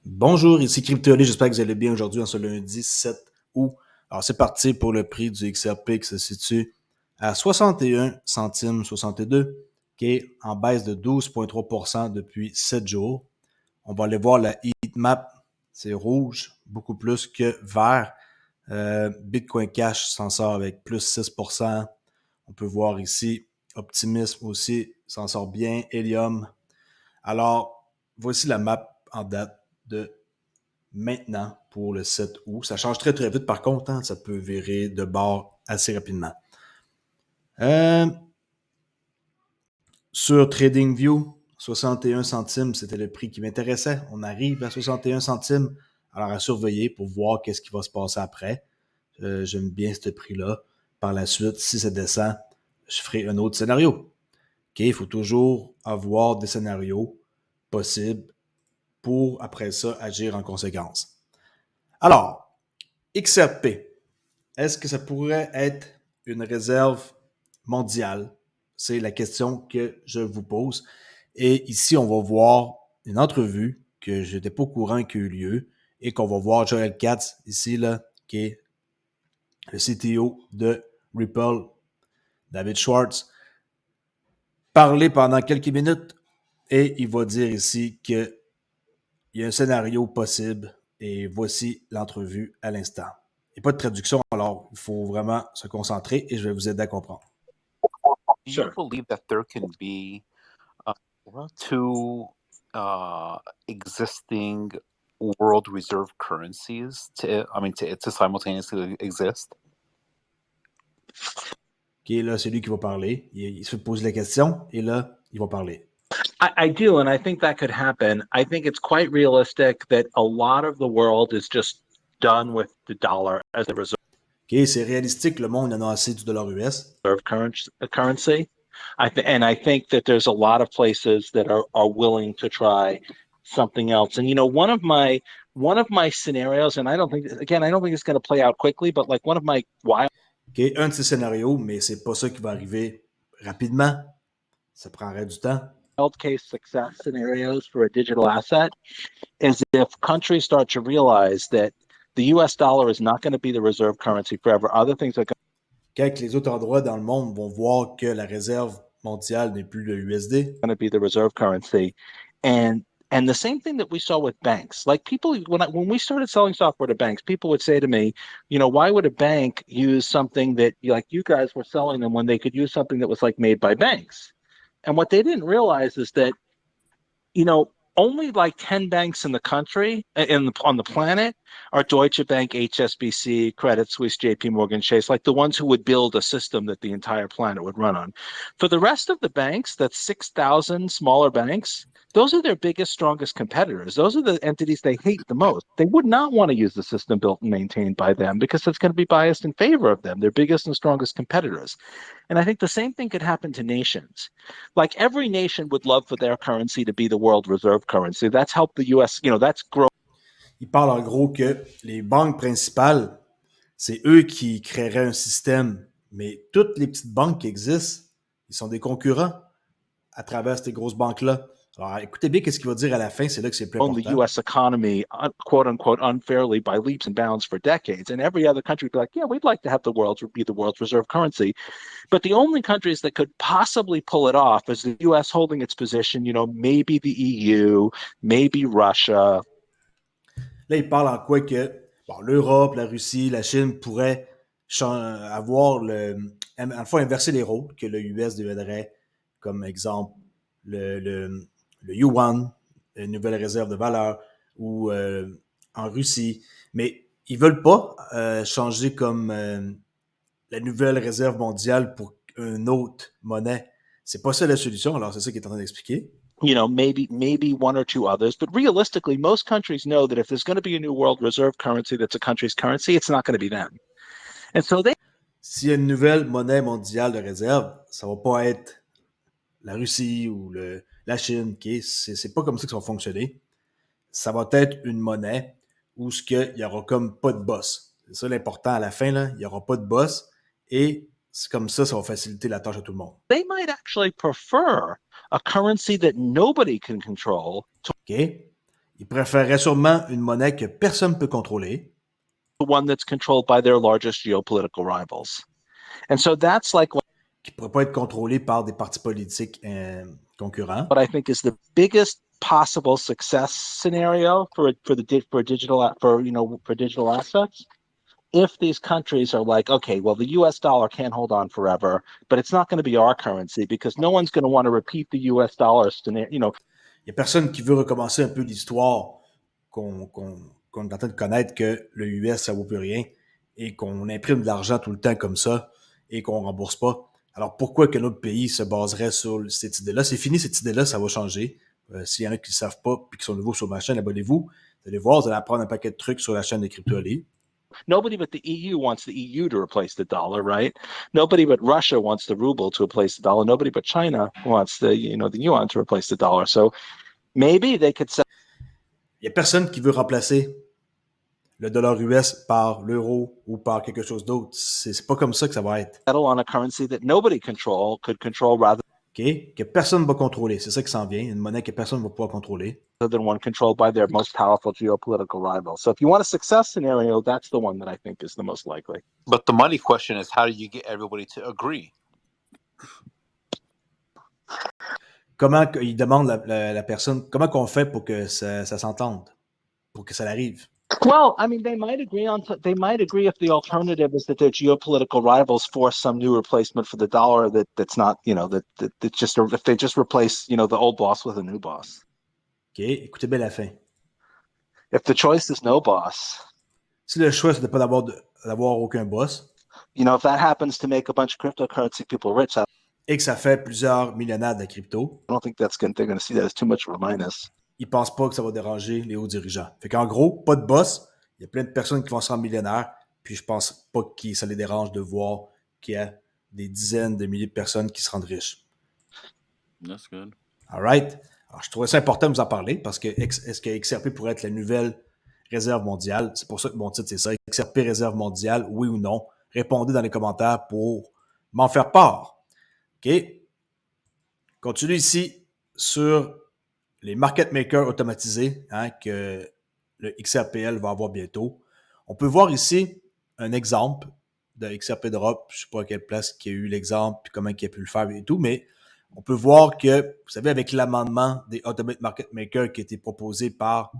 Bonjour, ici Crypto.ly, j'espère que vous allez bien aujourd'hui en ce lundi 7 août. Alors c'est parti pour le prix du XRP qui se situe à 61 centimes 62, qui est en baisse de 12,3% depuis 7 jours. On va aller voir la heatmap, c'est rouge, beaucoup plus que vert. Bitcoin Cash s'en sort avec plus 6%. On peut voir ici Optimism aussi s'en sort bien, Helium. Alors, voici la map en date de maintenant pour le 7 août. Ça change très très vite par contre, hein, ça peut virer de bord assez rapidement. Sur TradingView, 61 centimes, c'était le prix qui m'intéressait. On arrive à 61 centimes, alors à surveiller pour voir qu'est-ce qui va se passer après. J'aime bien ce prix-là. Par la suite, si ça descend, je ferai un autre scénario. Il faut toujours avoir des scénarios possibles pour, après ça, agir en conséquence. Alors, XRP, est-ce que ça pourrait être une réserve mondiale? C'est la question que je vous pose. Et ici, on va voir une entrevue que je n'étais pas au courant qui a eu lieu et qu'on va voir Joel Katz ici, là, qui est le CTO de Ripple, David Schwartz, parler pendant quelques minutes et il va dire ici qu'il y a un scénario possible et voici l'entrevue à l'instant. Il n'y a pas de traduction, alors il faut vraiment se concentrer et je vais vous aider à comprendre. Do you believe that there can be two existing world reserve currencies to simultaneously exist? OK, là, c'est lui qui va parler. Il se pose la question et là, il va parler. I do, and I think that could happen. I think it's quite realistic that a lot of the world is just done with the dollar as a reserve OK, c'est réalistique, le monde en a assez du dollar US. currency. And I think that there's a lot of places that are willing to try something else. And one of my scenarios, and I don't think it's going to play out quickly, but like one of my wild OK, un de ces scénarios, mais c'est pas ça qui va arriver rapidement. Ça prendrait du temps. case success scenarios for a digital asset is if countries start to realize that the US dollar is not going to be the reserve currency forever. Other things are Quand les autres endroits dans le monde vont voir que la réserve mondiale n'est plus le USD, going to be the reserve currency. And the same thing that we saw with banks. Like people, when we started selling software to banks, people would say to me, why would a bank use something that like you guys were selling them when they could use something that was like made by banks? And what they didn't realize is that, only like 10 banks in the country, on the planet, are Deutsche Bank, HSBC, Credit Suisse, JP Morgan Chase, like the ones who would build a system that the entire planet would run on. For the rest of the banks, that's 6,000 smaller banks, those are their biggest, strongest competitors. Those are the entities they hate the most. They would not want to use the system built and maintained by them because it's going to be biased in favor of them, their biggest and strongest competitors. And I think the same thing could happen to nations. Like every nation would love for their currency to be the world reserve currency. That's helped the US, that's grown. il parle en gros que les banques principales, c'est eux qui créeraient un système, mais toutes les petites banques qui existent, ils sont des concurrents à travers ces grosses banques-là. Alors, écoutez bien qu'est-ce qu'il va dire à la fin, c'est là que c'est le plus important. The U.S. economy, quote unquote, unfairly by leaps and bounds for decades. And every other country would be like, yeah, we'd like to have the world be the world's reserve currency. But the only countries that could possibly pull it off is the U.S. holding its position, maybe the EU, maybe Russia. Là, il parle en quoi que l'Europe, la Russie, la Chine pourraient avoir en fait inverser les rôles, que le US deviendrait, comme exemple, le yuan, une nouvelle réserve de valeur, ou en Russie. Mais ils veulent pas changer comme la nouvelle réserve mondiale pour une autre monnaie. C'est pas ça la solution, alors c'est ça qu'il est en train d'expliquer. Maybe one or two others, but realistically, most countries know that if there's going to be a new world reserve currency that's a country's currency, it's not going to be them. And so s'il y a une nouvelle monnaie mondiale de réserve, ça va pas être la Russie ou la Chine, okay? C'est pas comme ça que ça va fonctionner. Ça va être une monnaie où il y aura comme pas de boss. C'est ça l'important à la fin, là. Il y aura pas de boss et c'est comme ça va faciliter la tâche à tout le monde. They might actually prefer a currency that nobody can control. OK? Ils préféreraient sûrement une monnaie que personne ne peut contrôler. The one that's controlled by their largest geopolitical rivals. And so that's like Qui ne pourrait pas être contrôlée par des partis politiques concurrents. what I think is the biggest possible success scenario for digital assets. If these countries are like, okay, well, the US dollar can't hold on forever, but it's not going to be our currency because no one's going to want to repeat the US dollar scenario. Il n'y a personne qui veut recommencer un peu l'histoire qu'on est en train de connaître, que le US, ça ne vaut plus rien et qu'on imprime de l'argent tout le temps comme ça et qu'on ne rembourse pas. Alors, pourquoi que notre pays se baserait sur cette idée-là? C'est fini, cette idée-là, ça va changer. S'il y en a qui ne savent pas et qui sont nouveaux sur ma chaîne, abonnez-vous. Vous allez voir, vous allez apprendre un paquet de trucs sur la chaîne de Crypto-Ali. Nobody but the EU wants the EU to replace the dollar, right? Nobody but Russia wants the ruble to replace the dollar. Nobody but China wants the yuan to replace the dollar. So maybe they could say. Il n'y a personne qui veut remplacer le dollar US par l'euro ou par quelque chose d'autre. C'est pas comme ça que ça va être. Settle on a currency that nobody could control rather. Okay? Que personne ne va contrôler. C'est ça qui s'en vient. Une monnaie que personne ne va pouvoir contrôler. Than one controlled by their most powerful geopolitical rival. So if you want a success scenario, that's the one that I think is the most likely. But the money question is, how do you get everybody to agree? Comment il demande la personne, comment qu'on fait pour que ça s'entende, pour que ça arrive? Well, I mean, they might agree if the alternative is that their geopolitical rivals force some new replacement for the dollar that's not, that just, if they just replace, the old boss with a new boss. OK, écoutez bien la fin. If the choice is no boss. Si le choix, c'est de pas d'avoir aucun boss. If that happens to make a bunch of cryptocurrency people rich. Et que ça fait plusieurs millionnaires de la crypto. I don't think they're going to see that as too much of a minus. Ils ne pensent pas que ça va déranger les hauts dirigeants. Fait qu'en gros, pas de boss. Il y a plein de personnes qui vont se rendre millionnaires. Puis je pense pas que ça les dérange de voir qu'il y a des dizaines de milliers de personnes qui se rendent riches. That's good. All right. Alors, je trouvais ça important de vous en parler parce que est-ce que XRP pourrait être la nouvelle réserve mondiale? C'est pour ça que mon titre, c'est ça. XRP réserve mondiale, oui ou non? Répondez dans les commentaires pour m'en faire part. OK? Continue ici sur les market makers automatisés que le XRPL va avoir bientôt. On peut voir ici un exemple de XRP Drop. Je ne sais pas à quelle place qu'il y a eu l'exemple puis comment il a pu le faire et tout, mais on peut voir que, vous savez, avec l'amendement des Automate Market Makers qui a été proposé par,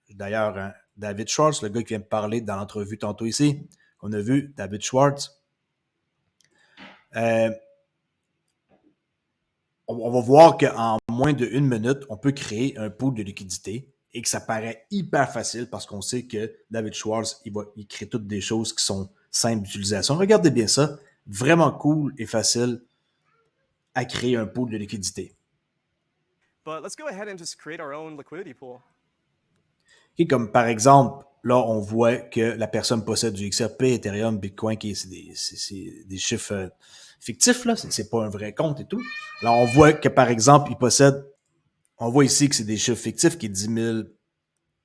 d'ailleurs, David Schwartz, le gars qui vient de parler dans l'entrevue tantôt ici, qu'on a vu, David Schwartz. On va voir qu'en moins d'1 minute, on peut créer un pool de liquidité et que ça paraît hyper facile parce qu'on sait que David Schwartz, il crée toutes des choses qui sont simples d'utilisation. Regardez bien ça. Vraiment cool et facile à créer un pool de liquidité. But let's go ahead and just create our own liquidity pool. Et comme par exemple, là, on voit que la personne possède du XRP, Ethereum, Bitcoin, c'est des chiffres fictifs, là. C'est pas un vrai compte et tout. Alors, on voit que, par exemple, il possède, on voit ici que c'est des chiffres fictifs, qui est 10 000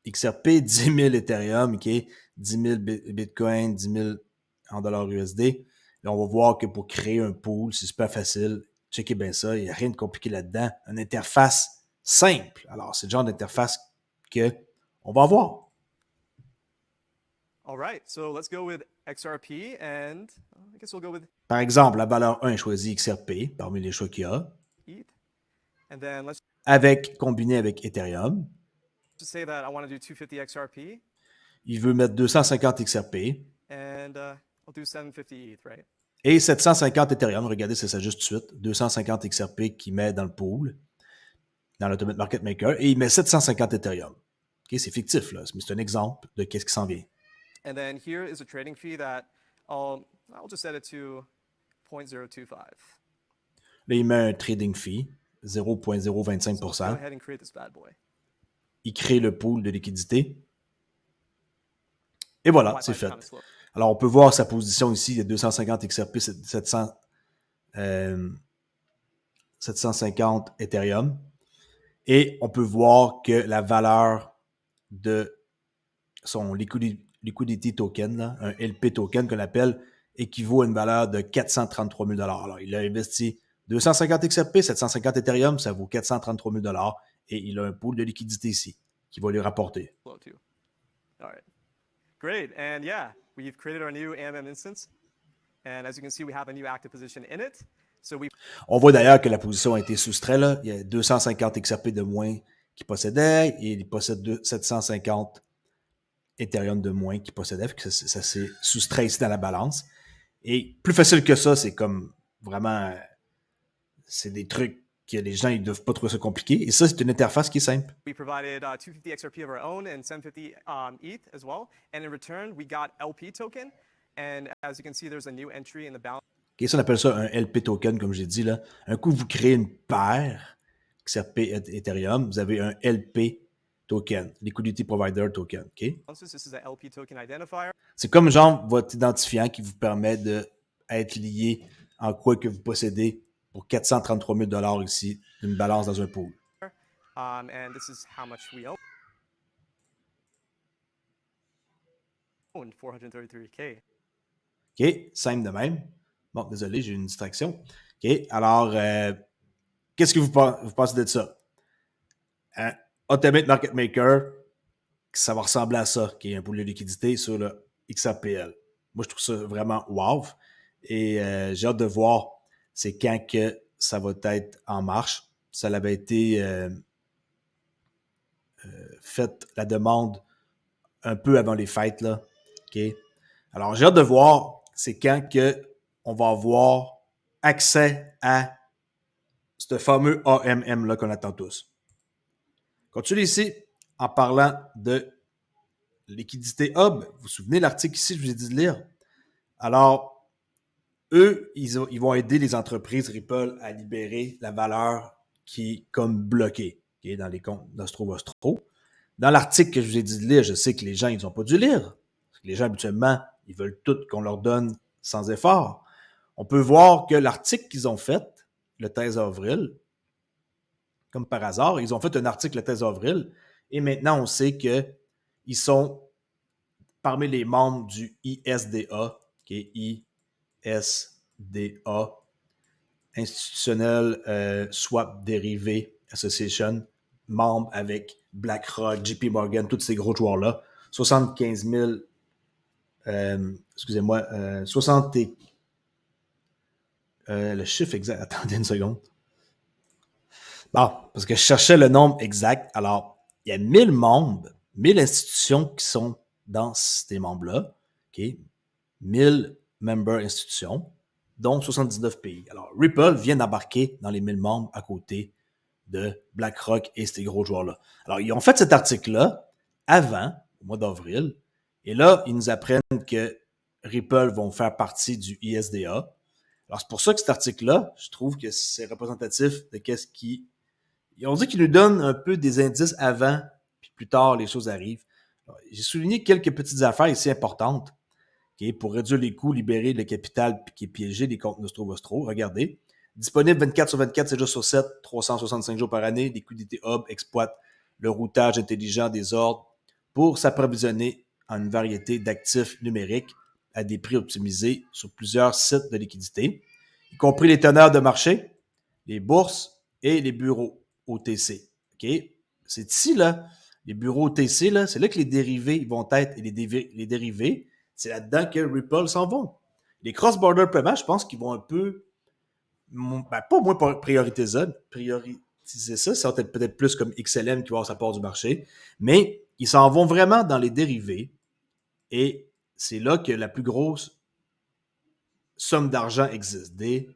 XRP, 10 000 Ethereum, qui est 10 000 Bitcoin, 10 000 en dollars USD. Là, on va voir que pour créer un pool, c'est super facile. Checkez bien ça, il n'y a rien de compliqué là-dedans. Une interface simple. Alors, c'est le genre d'interface qu'on va avoir. All right, so let's go with XRP and I guess we'll go with Par exemple, la valeur 1 choisit XRP parmi les choix qu'il y a. ETH. And then let's Combiné avec Ethereum. just say that I want to do 250 XRP. Il veut mettre 250 XRP. And I'll do 750 ETH, right? Et 750 Ethereum. Regardez, c'est ça juste de suite. 250 XRP qu'il met dans le pool, dans l'Automate Market Maker. Et il met 750 Ethereum. Okay, c'est fictif, là, mais c'est un exemple de qu'est-ce qui s'en vient. And then here is a trading fee that I'll just set it to 0.025. Là, il met un trading fee, 0.025%. So let's go ahead and create this bad boy. Il crée le pool de liquidité. Et voilà, c'est fait. Alors, on peut voir sa position ici. Il y a 250 XRP, 750 Ethereum. Et on peut voir que la valeur de son liquidity token, là, un LP token qu'on appelle, équivaut à une valeur de 433 000 $. Alors, il a investi 250 XRP, 750 Ethereum, ça vaut 433 000 $. Et il a un pool de liquidité ici. qui va lui rapporter. Flow too. All right. Great. And yeah, we've created our new AMM instance. And as you can see, we have a new active position in it. So on voit d'ailleurs que la position a été soustraite. Là. Il y a 250 XRP de moins qui possédaient et il possède 750 Ethereum de moins qui possédaient. Ça s'est soustrait ici dans la balance. Et plus facile que ça, c'est comme vraiment... c'est des trucs que les gens ils doivent pas trouver ça compliqué. Et ça, c'est une interface qui est simple. We provided 250 XRP of our own and 750 ETH as well. And in return, we got LP token. And as you can see, there's a new entry in the balance. Okay, ça, on appelle ça un LP token, comme j'ai dit. Là. Un coup, vous créez une paire XRP Ethereum, vous avez un LP token, Liquidity Provider Token. Okay? This is a LP token identifier. C'est comme genre votre identifiant qui vous permet d'être lié en quoi que vous possédez pour 433 000 ici, d'une balance dans un pool. And this is how much we own. 433K. OK, simple de même. Bon, désolé, j'ai eu une distraction. OK, alors, qu'est-ce que vous pensez de ça? Un Automate Market Maker, ça va ressembler à ça, qui est un pool de liquidité sur le XRPL. Moi, je trouve ça vraiment wow. Et j'ai hâte de voir c'est quand que ça va être en marche. Ça avait été fait la demande un peu avant les fêtes, là. OK? Alors, j'ai hâte de voir c'est quand que on va avoir accès à ce fameux AMM-là qu'on attend tous. Continue ici en parlant de Liquidité Hub. Vous vous souvenez l'article ici, je vous ai dit de lire? Alors, eux, ils vont aider les entreprises Ripple à libérer la valeur qui est comme bloquée, okay, dans les comptes d'Ostro. Dans l'article que je vous ai dit de lire, je sais que les gens, ils n'ont pas dû lire. Parce que les gens, habituellement, ils veulent tout qu'on leur donne sans effort. On peut voir que l'article qu'ils ont fait, le 13 avril, comme par hasard, ils ont fait un article le 13 avril, et maintenant, on sait qu'ils sont parmi les membres du ISDA, qui est ISDA, Institutional Swap Derivative Association, membre avec BlackRock, JP Morgan, tous ces gros joueurs-là. 75 000, 60 et... le chiffre exact, attendez une seconde. Bon, parce que je cherchais le nombre exact. Alors, il y a 1000 membres, 1000 institutions qui sont dans ces membres-là. OK? 1000 member institutions, dont 79 pays. Alors, Ripple vient d'embarquer dans les 1000 membres à côté de BlackRock et ces gros joueurs-là. Alors, ils ont fait cet article-là avant, au mois d'avril, et là, ils nous apprennent que Ripple vont faire partie du ISDA. Alors, c'est pour ça que cet article-là, je trouve que c'est représentatif de qu'est-ce qui... On dit qu'il nous donne un peu des indices avant, puis plus tard, les choses arrivent. Alors, j'ai souligné quelques petites affaires ici importantes, okay, pour réduire les coûts, libérer le capital qui est piégé des comptes Nostro. Regardez. Disponible 24 sur 24, 7 jours sur 7, 365 jours par année. Liquidity Hub exploite le routage intelligent des ordres pour s'approvisionner en une variété d'actifs numériques à des prix optimisés sur plusieurs sites de liquidité, y compris les teneurs de marché, les bourses et les bureaux OTC. Okay? C'est ici, là, les bureaux OTC, là, c'est là que les dérivés vont être, et les dérivés, c'est là-dedans que Ripple s'en vont. Les cross-border payments, je pense qu'ils vont un peu, pas moins prioriser ça, ça va être peut-être plus comme XLM qui va avoir sa part du marché, mais ils s'en vont vraiment dans les dérivés, et c'est là que la plus grosse somme d'argent existe, les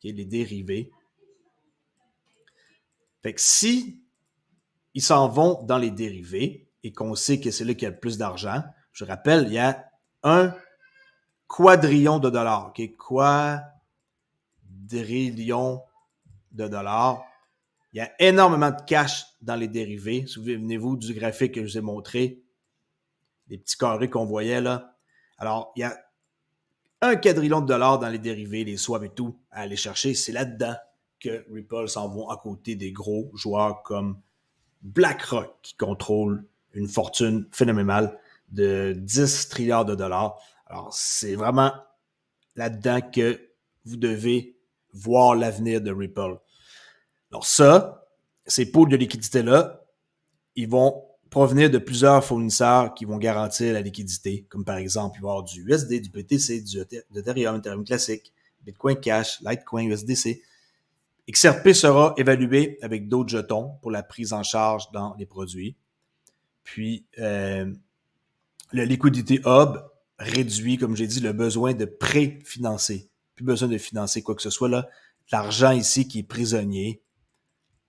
dérivés. Fait que si ils s'en vont dans les dérivés et qu'on sait que c'est là qu'il y a le plus d'argent, je rappelle, il y a 1 quadrillion de dollars. Okay? Quadrillion de dollars. Il y a énormément de cash dans les dérivés. Souvenez-vous du graphique que je vous ai montré, les petits carrés qu'on voyait là. Alors, il y a 1 quadrillion de dollars dans les dérivés, les swaps et tout, à aller chercher. C'est là-dedans que Ripple s'en vont à côté des gros joueurs comme BlackRock, qui contrôle une fortune phénoménale de 10 trilliards de dollars. Alors, c'est vraiment là-dedans que vous devez voir l'avenir de Ripple. Alors ça, ces pools de liquidité-là, ils vont provenir de plusieurs fournisseurs qui vont garantir la liquidité, comme par exemple, il va y avoir du USD, du BTC, du Ethereum, Ethereum classique, Bitcoin Cash, Litecoin, USDC. XRP sera évalué avec d'autres jetons pour la prise en charge dans les produits. Puis, le Liquidity Hub réduit, comme j'ai dit, le besoin de préfinancer. Plus besoin de financer quoi que ce soit. Là, l'argent ici qui est prisonnier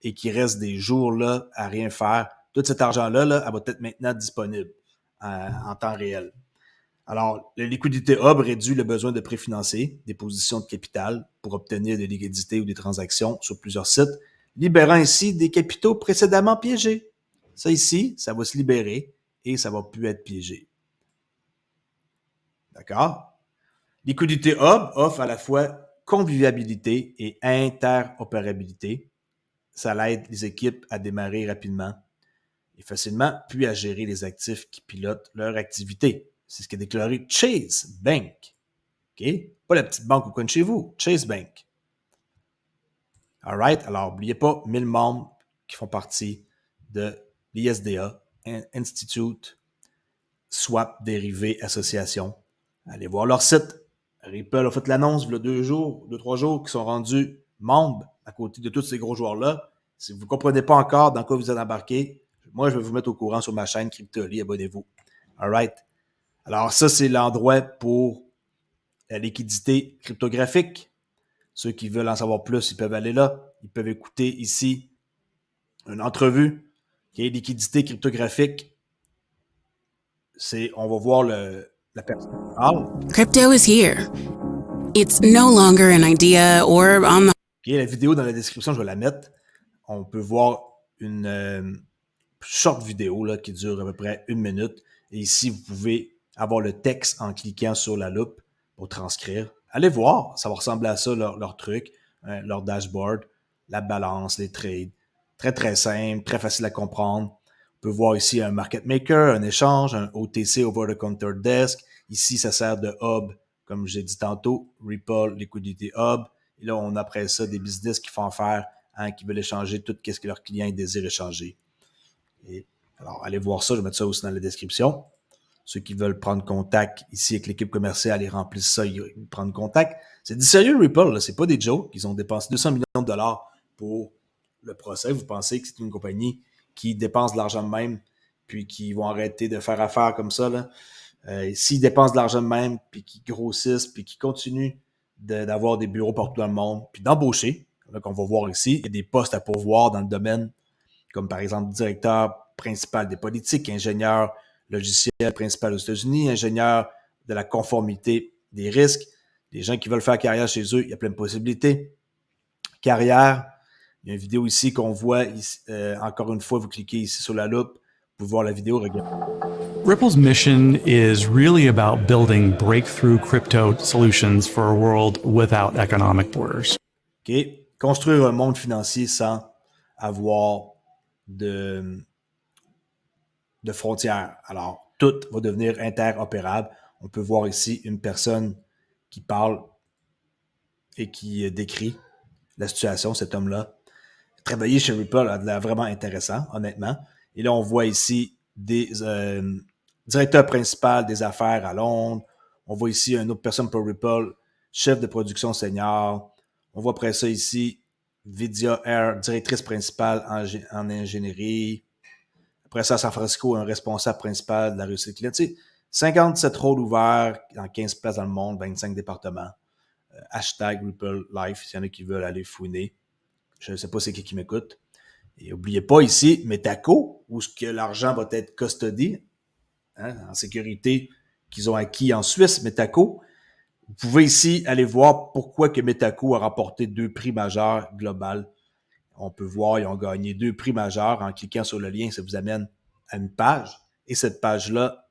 et qui reste des jours là à rien faire. Tout cet argent-là, là, elle va être maintenant disponible en temps réel. Alors, le Liquidity Hub réduit le besoin de préfinancer des positions de capital pour obtenir des liquidités ou des transactions sur plusieurs sites, libérant ainsi des capitaux précédemment piégés. Ça ici, ça va se libérer et ça va plus être piégé. D'accord? Liquidity Hub offre à la fois convivialité et interopérabilité. Ça aide les équipes à démarrer rapidement et facilement, puis à gérer les actifs qui pilotent leur activité. C'est ce qu'a déclaré Chase Bank. Okay? Pas la petite banque au coin de chez vous, Chase Bank. All right? Alors, n'oubliez pas, 1000 membres qui font partie de l'ISDA, Institute Swap Dérivé Association. Allez voir leur site. Ripple a fait l'annonce il y a 2-3 jours, qui sont rendus membres à côté de tous ces gros joueurs-là. Si vous ne comprenez pas encore dans quoi vous êtes embarqué, moi, je vais vous mettre au courant sur ma chaîne Cryptoly. Abonnez-vous. All right? Alors, ça, c'est l'endroit pour la liquidité cryptographique. Ceux qui veulent en savoir plus, ils peuvent aller là. Ils peuvent écouter ici une entrevue. Okay? Liquidité cryptographique. On va voir la personne qui parle. Crypto is here. It's no longer an idea or on the... Okay, la vidéo dans la description, je vais la mettre. On peut voir une short vidéo là, qui dure à peu près 1 minute. Et ici, vous pouvez avoir le texte en cliquant sur la loupe pour transcrire. Allez voir, ça va ressembler à ça, leur truc, leur dashboard, la balance, les trades. Très, très simple, très facile à comprendre. On peut voir ici un market maker, un échange, un OTC, over-the-counter desk. Ici, ça sert de hub, comme j'ai dit tantôt, Ripple Liquidity Hub. Et là, on a après ça des business qui font affaire, qui veulent échanger tout ce que leurs clients désirent échanger. Et alors, allez voir ça, je vais mettre ça aussi dans la description. Ceux qui veulent prendre contact ici avec l'équipe commerciale, ils remplissent ça, ils prennent contact. C'est du sérieux, Ripple, là. C'est pas des jokes. Ils ont dépensé 200 millions de dollars pour le procès. Vous pensez que c'est une compagnie qui dépense de l'argent de même, puis qui vont arrêter de faire affaire comme ça, là. S'ils dépensent de l'argent de même, puis qu'ils grossissent, puis qu'ils continuent d'avoir des bureaux partout dans le monde, puis d'embaucher, là qu'on va voir ici, il y a des postes à pourvoir dans le domaine, comme par exemple directeur principal des politiques, ingénieur logiciel principal aux États-Unis, ingénieur de la conformité des risques. Les gens qui veulent faire carrière chez eux, il y a plein de possibilités. Carrière, il y a une vidéo ici qu'on voit, ici, encore une fois, vous cliquez ici sur la loupe, vous pouvez voir la vidéo, regardez. Ripple's mission is really about building breakthrough crypto solutions for a world without economic borders. OK. Construire un monde financier sans avoir de frontières. Alors, tout va devenir interopérable. On peut voir ici une personne qui parle et qui décrit la situation, cet homme-là. Travailler chez Ripple a de l'air vraiment intéressant, honnêtement. Et là, on voit ici des directeurs principaux des affaires à Londres. On voit ici une autre personne pour Ripple, chef de production senior. On voit après ça ici Vidya Air, directrice principale en ingénierie. Après ça, à San Francisco, un responsable principal de la réussite client. Tu sais, 57 rôles ouverts dans 15 places dans le monde, 25 départements. Hashtag Ripple Life, s'il y en a qui veulent aller fouiner. Je ne sais pas c'est qui m'écoute. Et n'oubliez pas ici, Metaco, où ce que l'argent va être custody, en sécurité qu'ils ont acquis en Suisse, Metaco. Vous pouvez ici aller voir pourquoi que Metaco a remporté 2 prix majeurs global. On peut voir, ils ont gagné 2 prix majeurs. En cliquant sur le lien, ça vous amène à une page. Et cette page-là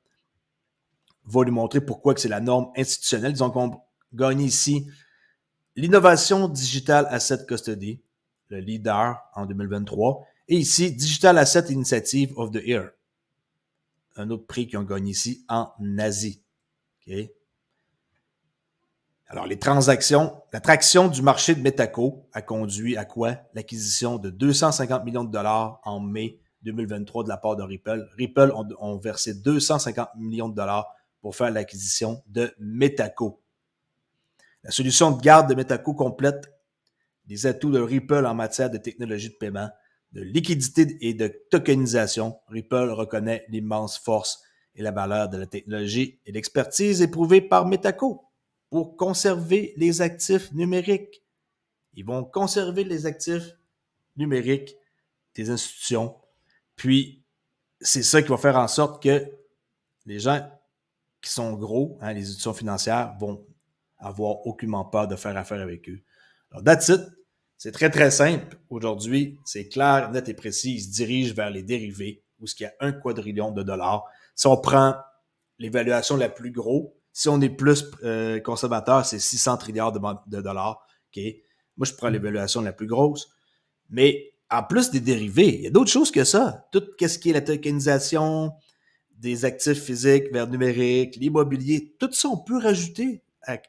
va lui montrer pourquoi que c'est la norme institutionnelle. Ils ont gagné ici l'innovation Digital Asset Custody, le leader en 2023. Et ici, Digital Asset Initiative of the Year. Un autre prix qu'ils ont gagné ici en Asie. OK? Alors, les transactions, l'attraction du marché de Metaco a conduit à quoi? L'acquisition de 250 millions de dollars en mai 2023 de la part de Ripple. Ripple ont versé 250 millions de dollars pour faire l'acquisition de Metaco. La solution de garde de Metaco complète les atouts de Ripple en matière de technologie de paiement, de liquidité et de tokenisation. Ripple reconnaît l'immense force et la valeur de la technologie et l'expertise éprouvée par Metaco pour conserver les actifs numériques. Ils vont conserver les actifs numériques des institutions. Puis, c'est ça qui va faire en sorte que les gens qui sont gros, les institutions financières, vont avoir aucunement peur de faire affaire avec eux. Alors, that's it. C'est très, très simple. Aujourd'hui, c'est clair, net et précis. Ils se dirigent vers les dérivés où il y a 1 quadrillion de dollars. Si on prend l'évaluation la plus grosse, si on est plus conservateur, c'est 600 trilliards de dollars. Okay? Moi, je prends l'évaluation la plus grosse. Mais en plus des dérivés, il y a d'autres choses que ça. Tout ce qui est la tokenisation des actifs physiques vers numérique, l'immobilier, tout ça, on peut rajouter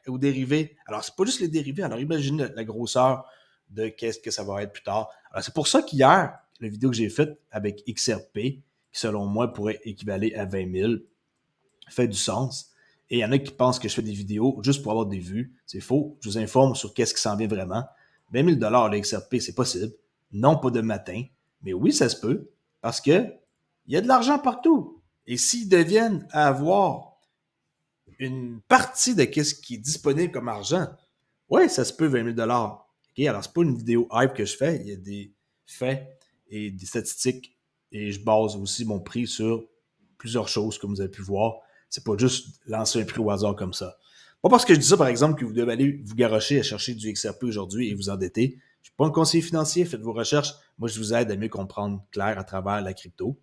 aux dérivés. Alors, c'est pas juste les dérivés. Alors, imaginez la grosseur de qu'est-ce que ça va être plus tard. Alors, c'est pour ça qu'hier, la vidéo que j'ai faite avec XRP, qui selon moi pourrait équivaler à 20 000, fait du sens. Et il y en a qui pensent que je fais des vidéos juste pour avoir des vues. C'est faux. Je vous informe sur qu'est-ce qui s'en vient vraiment. 20 000 le XRP, c'est possible. Non, pas de matin. Mais oui, ça se peut. Parce que il y a de l'argent partout. Et s'ils deviennent à avoir une partie de ce qui est disponible comme argent, ouais, ça se peut 20 000 OK, alors, c'est pas une vidéo hype que je fais. Il y a des faits et des statistiques. Et je base aussi mon prix sur plusieurs choses, comme vous avez pu voir. C'est pas juste lancer un prix au hasard comme ça. Pas parce que je dis ça, par exemple, que vous devez aller vous garrocher à chercher du XRP aujourd'hui et vous endetter. Je suis pas un conseiller financier, faites vos recherches. Moi, je vous aide à mieux comprendre clair à travers la crypto.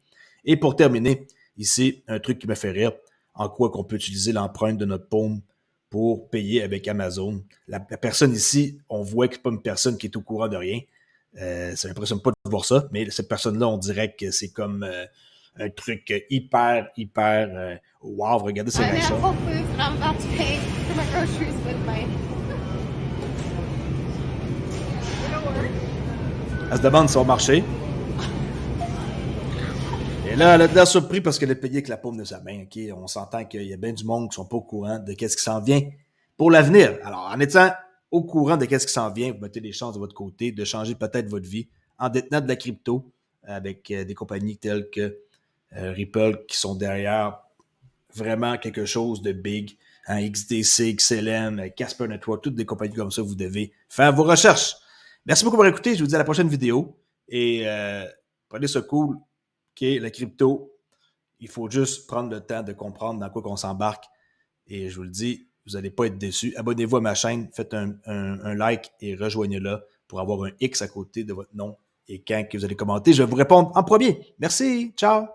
Et pour terminer, ici, un truc qui me fait rire, en quoi qu'on peut utiliser l'empreinte de notre paume pour payer avec Amazon. La personne ici, on voit que c'est pas une personne qui est au courant de rien. Ça m'impressionne pas de voir ça, mais cette personne-là, on dirait que c'est comme un truc hyper wow, regardez ces réactions. Elle se demande si ça va marcher. Et là, elle a de l'air surpris parce qu'elle a payé avec la paume de sa main. Okay? On s'entend qu'il y a bien du monde qui ne sont pas au courant de ce qui s'en vient pour l'avenir. Alors, en étant au courant de ce qui s'en vient, vous mettez les chances de votre côté de changer peut-être votre vie en détenant de la crypto avec des compagnies telles que Ripple qui sont derrière vraiment quelque chose de big. XDC, XLM, Casper Network, toutes des compagnies comme ça, vous devez faire vos recherches. Merci beaucoup pour écouter. Je vous dis à la prochaine vidéo. Et prenez ça cool. OK, la crypto, il faut juste prendre le temps de comprendre dans quoi qu'on s'embarque. Et je vous le dis, vous n'allez pas être déçus. Abonnez-vous à ma chaîne, faites un like et rejoignez-la pour avoir un X à côté de votre nom. Et quand vous allez commenter, je vais vous répondre en premier. Merci, ciao!